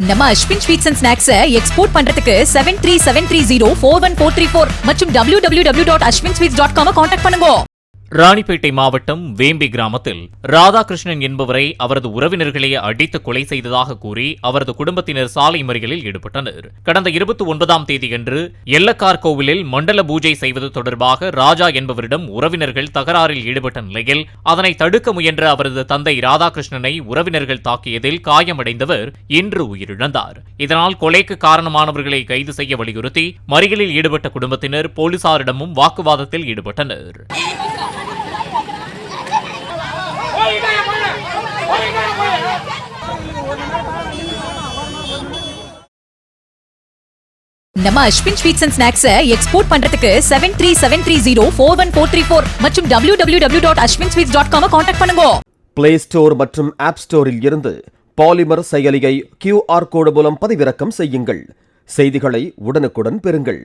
நம்ம Ashwin sweets and snacks export பண்றதுக்கு 7373041434 மற்றும் www.ashwinsweets.com கான்டாக்ட் பண்ணுங்க. ராணிப்பேட்டை மாவட்டம் வேம்பி கிராமத்தில் ராதாகிருஷ்ணன் என்பவரை அவரது உறவினர்களே அடித்து கொலை செய்ததாக கூறி அவரது குடும்பத்தினர் சாலை மறியலில் ஈடுபட்டனர். கடந்த 29ஆம் தேதியன்று எல்லக்கார் கோவிலில் மண்டல பூஜை செய்வது தொடர்பாக ராஜா என்பவரிடம் உறவினர்கள் தகராறில் ஈடுபட்ட நிலையில் அதனை தடுக்க முயன்ற அவரது தந்தை ராதாகிருஷ்ணனை உறவினர்கள் தாக்கியதில் காயமடைந்தவர் இன்று உயிரிழந்தார். இதனால் கொலைக்கு காரணமானவர்களை கைது செய்ய வலியுறுத்தி மறியலில் ஈடுபட்ட குடும்பத்தினர் போலீசாரிடமும் வாக்குவாதத்தில் ஈடுபட்டனர். நம்ம Ashwin sweets and snacks export பண்றதுக்கு 7373041434 மற்றும் www.ashwinsweets.com கான்டாக்ட் பண்ணுங்க. பிளே ஸ்டோர் மற்றும் ஆப் ஸ்டோரில் இருந்து பாலிமர் செயலியை QR கோடு மூலம் பதிவிறக்கம் செய்யுங்கள். செய்திகளை உடனுக்குடன் பெறுங்கள்.